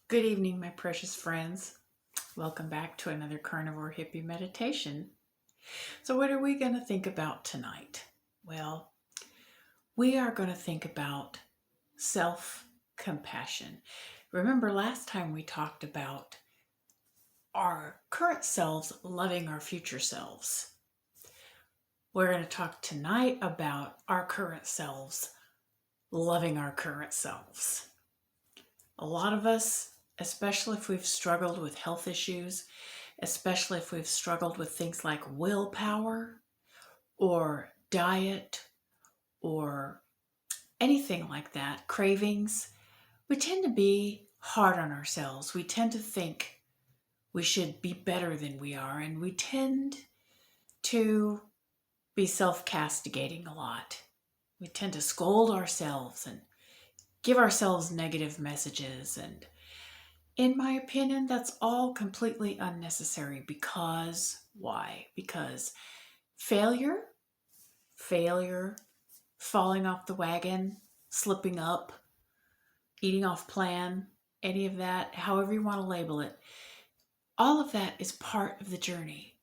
Good evening, my precious friends. Welcome back to another carnivore hippie meditation. So, what are we going to think about tonight? Well, we are going to think about self-compassion. Remember, last time we talked about our current selves loving our future selves. We're going to talk tonight about our current selves loving our current selves. A lot of us, especially if we've struggled with health issues, especially if we've struggled with things like willpower or diet or anything like that, cravings, we tend to be hard on ourselves. We tend to think we should be better than we are, and we tend to be self-castigating a lot. We tend to scold ourselves and give ourselves negative messages, and in my opinion, that's all completely unnecessary. Because why? Because failure, falling off the wagon, slipping up, eating off plan, any of that, however you want to label it, all of that is part of the journey.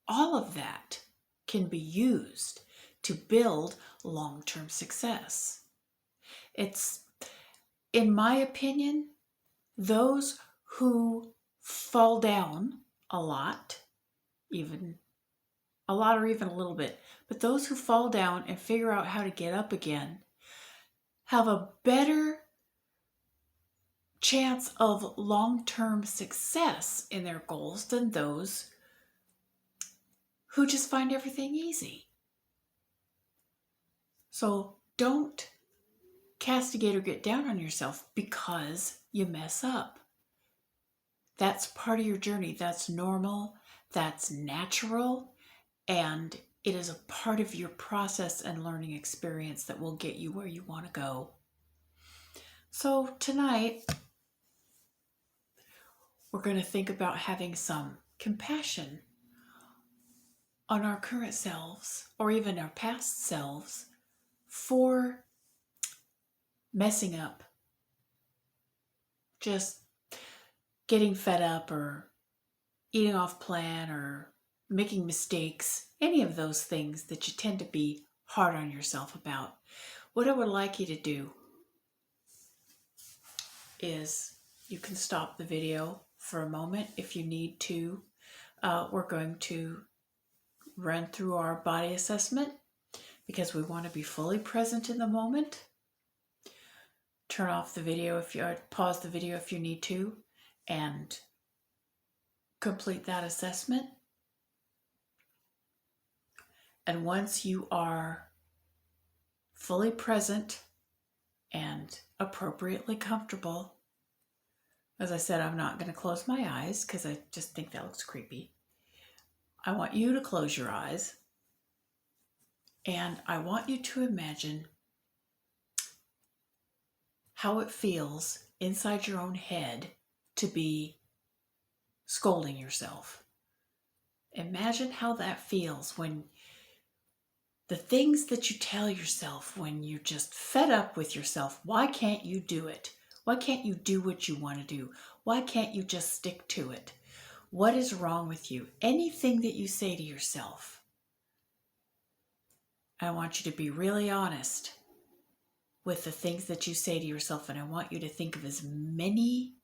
All of that can be used to build long-term success. It's, in my opinion, those who fall down a lot, even a lot or even a little bit, but those who fall down and figure out how to get up again have a better chance of long-term success in their goals than those who just find everything easy. So don't castigate or get down on yourself because you mess up. That's part of your journey. That's normal. That's natural. And it is a part of your process and learning experience that will get you where you want to go. So tonight, we're going to think about having some compassion on our current selves or even our past selves for messing up, just getting fed up or eating off plan or making mistakes, any of those things that you tend to be hard on yourself about. What I would like you to do is you can stop the video for a moment if you need to. We're going to run through our body assessment because we want to be fully present in the moment. Turn off the video pause the video if you need to, and complete that assessment. And once you are fully present and appropriately comfortable, as I said, I'm not going to close my eyes because I just think that looks creepy. I want you to close your eyes, and I want you to imagine how it feels inside your own head to be scolding yourself. Imagine how that feels when the things that you tell yourself when you're just fed up with yourself. Why can't you do it? Why can't you do what you want to do? Why can't you just stick to it? What is wrong with you? Anything that you say to yourself. I want you to be really honest with the things that you say to yourself, and I want you to think of as many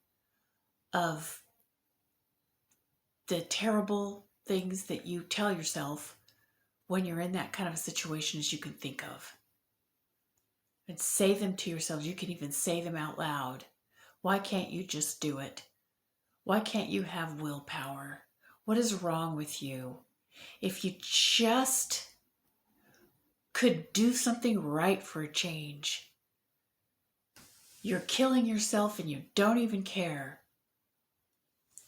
of the terrible things that you tell yourself when you're in that kind of a situation as you can think of. And say them to yourselves. You can even say them out loud. Why can't you just do it? Why can't you have willpower? What is wrong with you? If you just could do something right for a change, you're killing yourself and you don't even care.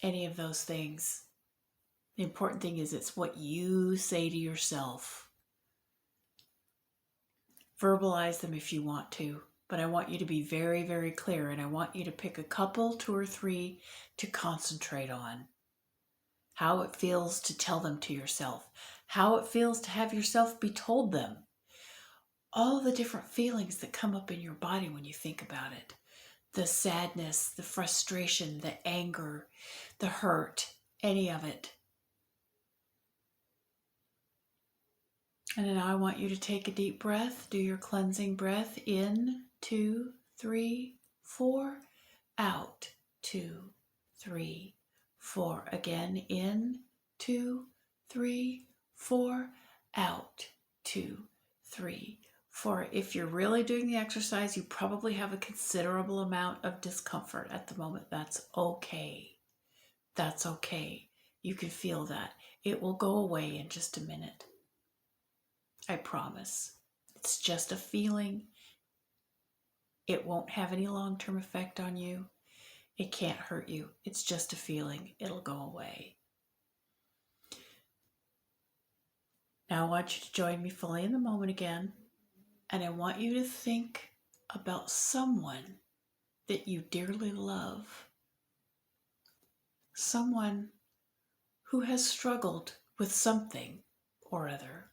Any of those things. The important thing is it's what you say to yourself. Verbalize them if you want to, but I want you to be very, very clear, and I want you to pick a couple, 2 or 3, to concentrate on. How it feels to tell them to yourself. How it feels to have yourself be told them. All the different feelings that come up in your body when you think about it. the sadness, the frustration, the anger, the hurt, any of it. And then I want you to take a deep breath. Do your cleansing breath. In, 2, 3, 4. Out, 2, 3, 4. Again, in, 2, 3, 4. Out, 2, 3, 4. If you're really doing the exercise, you probably have a considerable amount of discomfort at the moment. That's okay. That's okay. You can feel that. It will go away in just a minute. I promise. It's just a feeling. It won't have any long-term effect on you. It can't hurt you. It's just a feeling. It'll go away. Now I want you to join me fully in the moment again. And I want you to think about someone that you dearly love. Someone who has struggled with something or other.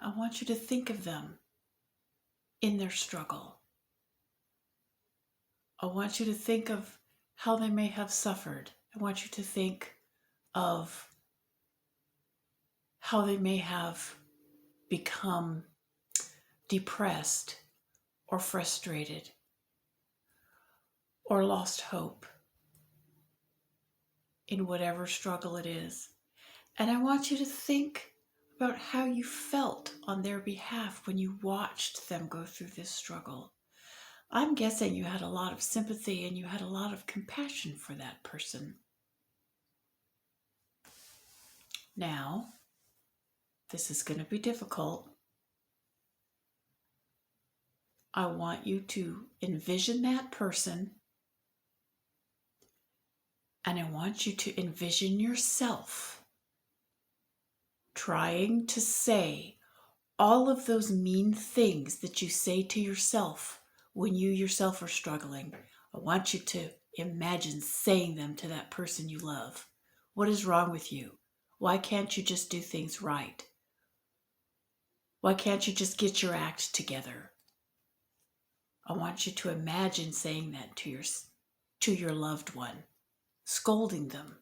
I want you to think of them in their struggle. I want you to think of how they may have suffered. I want you to think of how they may have become depressed or frustrated or lost hope in whatever struggle it is. And I want you to think about how you felt on their behalf when you watched them go through this struggle. I'm guessing you had a lot of sympathy and you had a lot of compassion for that person. Now, this is going to be difficult. I want you to envision that person, and I want you to envision yourself trying to say all of those mean things that you say to yourself when you yourself are struggling. I want you to imagine saying them to that person you love. What is wrong with you? Why can't you just do things right? Why can't you just get your act together? I want you to imagine saying that to your loved one, scolding them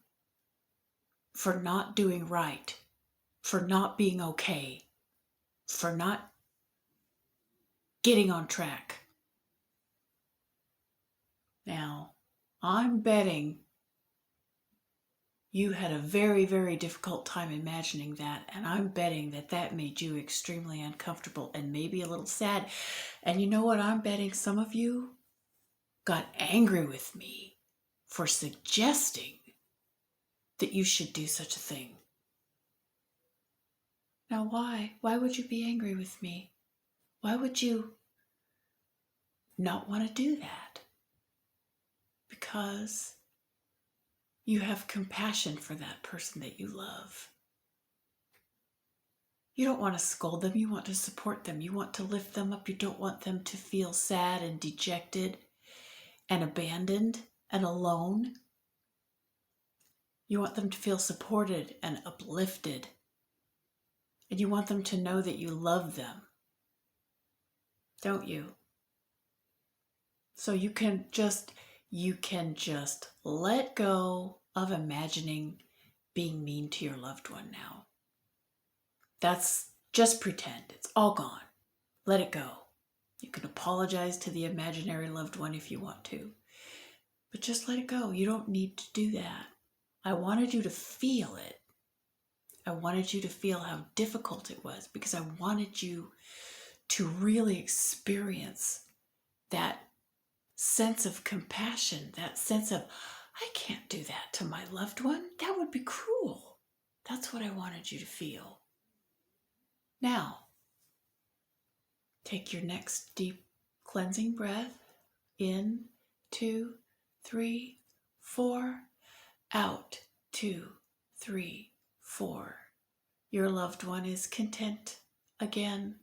for not doing right, for not being okay, for not getting on track. Now, I'm betting you had a very, very difficult time imagining that, and I'm betting that that made you extremely uncomfortable and maybe a little sad. And you know what? I'm betting some of you got angry with me for suggesting that you should do such a thing. Now, why? Why would you be angry with me? Why would you not want to do that? Because you have compassion for that person that you love. You don't want to scold them. You want to support them. You want to lift them up. You don't want them to feel sad and dejected and abandoned and alone. You want them to feel supported and uplifted. And you want them to know that you love them. Don't you? So you can just let go of imagining being mean to your loved one now. That's just pretend. It's all gone. Let it go. You can apologize to the imaginary loved one if you want to. But just let it go. You don't need to do that. I wanted you to feel it. I wanted you to feel how difficult it was because I wanted you to really experience that sense of compassion, that sense of, I can't do that to my loved one. That would be cruel. That's what I wanted you to feel. Now, take your next deep cleansing breath. In, 2, 3, 4. Out, 2, 3, 4. Your loved one is content again.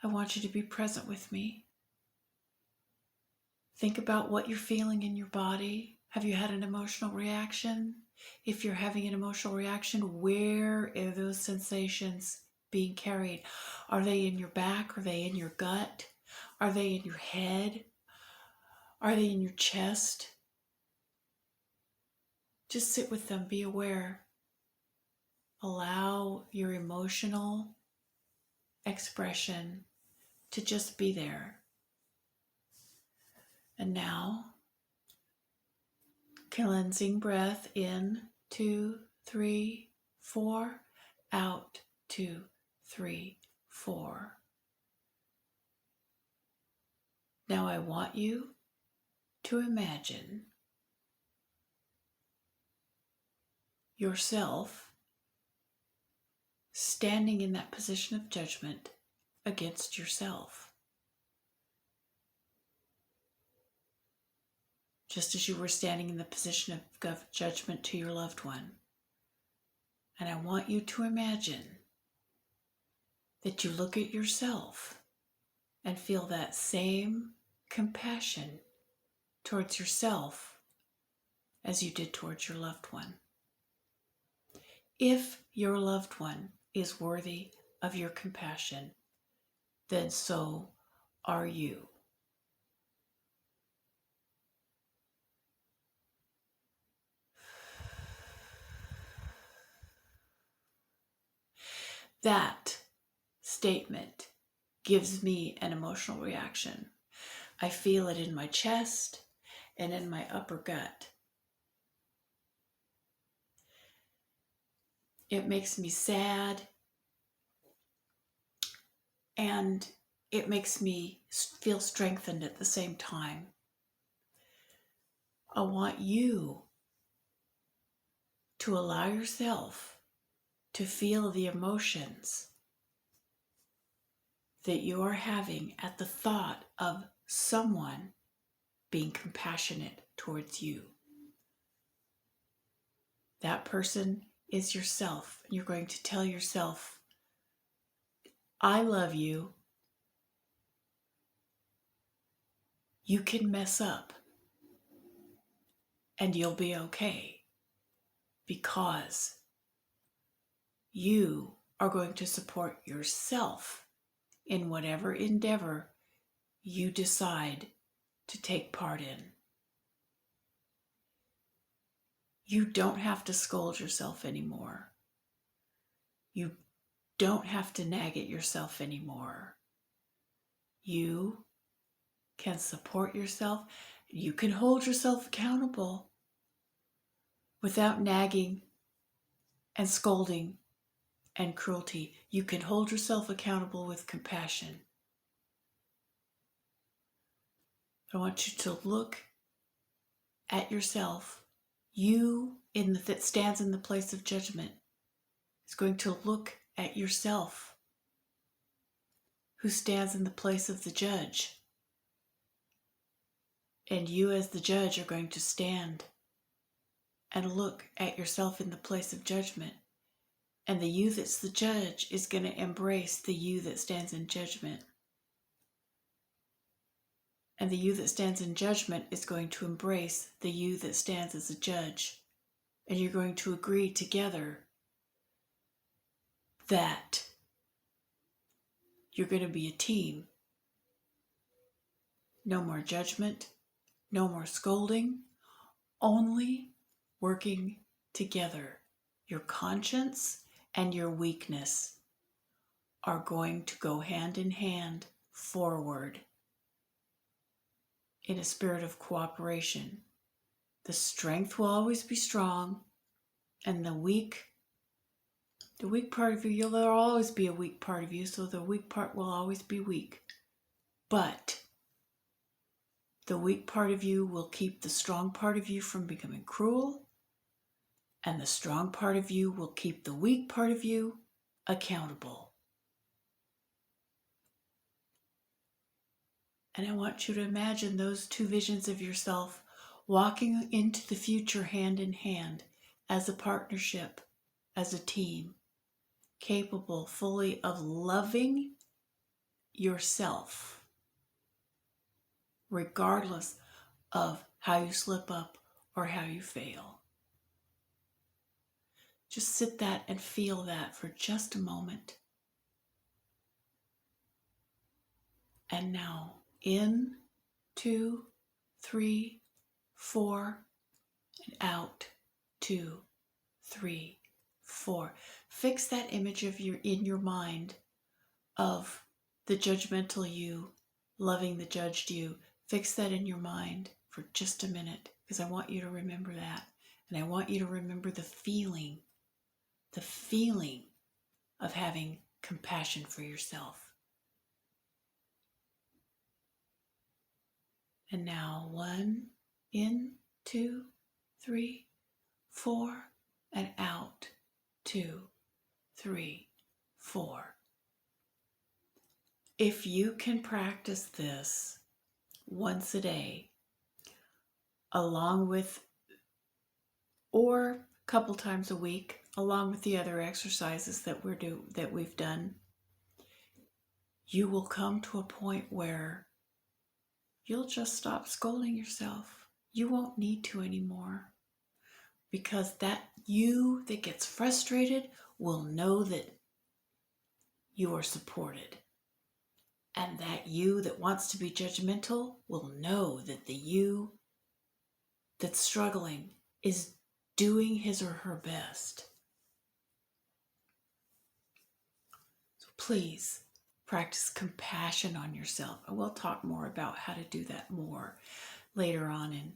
I want you to be present with me. Think about what you're feeling in your body. Have you had an emotional reaction? If you're having an emotional reaction, where are those sensations being carried? Are they in your back? Are they in your gut? Are they in your head? Are they in your chest? Just sit with them, be aware. Allow your emotional expression to just be there. And now, cleansing breath in, 2, 3, 4, out, 2, 3, 4. Now I want you to imagine yourself standing in that position of judgment against yourself. Just as you were standing in the position of judgment to your loved one. And I want you to imagine that you look at yourself and feel that same compassion towards yourself as you did towards your loved one. If your loved one is worthy of your compassion, then so are you. That statement gives me an emotional reaction. I feel it in my chest and in my upper gut. It makes me sad, and it makes me feel strengthened at the same time. I want you to allow yourself to feel the emotions that you are having at the thought of someone being compassionate towards you. That person is yourself. You're going to tell yourself, I love you. You can mess up and you'll be okay, because you are going to support yourself in whatever endeavor you decide to take part in. You don't have to scold yourself anymore. You don't have to nag at yourself anymore. You can support yourself. You can hold yourself accountable without nagging and scolding and cruelty. You can hold yourself accountable with compassion. I want you to look at yourself. You that stands in the place of judgment is going to look at yourself, who stands in the place of the judge. And you as the judge are going to stand and look at yourself in the place of judgment. And the you that's the judge is going to embrace the you that stands in judgment. And the you that stands in judgment is going to embrace the you that stands as a judge. And you're going to agree together that you're going to be a team. No more judgment, no more scolding, only working together. Your conscience and your weakness are going to go hand in hand forward in a spirit of cooperation. The strength will always be strong, and the weak part of you, there'll always be a weak part of you, so the weak part will always be weak. But the weak part of you will keep the strong part of you from becoming cruel, and the strong part of you will keep the weak part of you accountable. And I want you to imagine those two visions of yourself walking into the future hand in hand as a partnership, as a team, capable fully of loving yourself, regardless of how you slip up or how you fail. Just sit that and feel that for just a moment. And now, in, 2, 3, 4, and out, 2, 3, 4. Fix that image of in your mind of the judgmental you loving the judged you. Fix that in your mind for just a minute, because I want you to remember that. And I want you to remember the feeling of having compassion for yourself. And now 1, in, 2, 3, 4, and out, 2, 3, 4. If you can practice this once a day, along with, or a couple times a week, along with the other exercises that we've done, you will come to a point where you'll just stop scolding yourself. You won't need to anymore, because that you that gets frustrated will know that you are supported. And that you that wants to be judgmental will know that the you that's struggling is doing his or her best. So please practice compassion on yourself. And we'll talk more about how to do that more later on in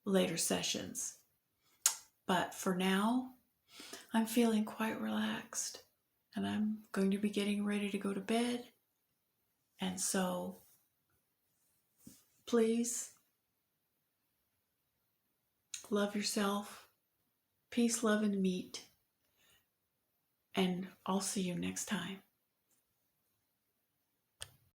later sessions. But for now, I'm feeling quite relaxed, and I'm going to be getting ready to go to bed. And so please love yourself. Peace, love, and meat. And I'll see you next time.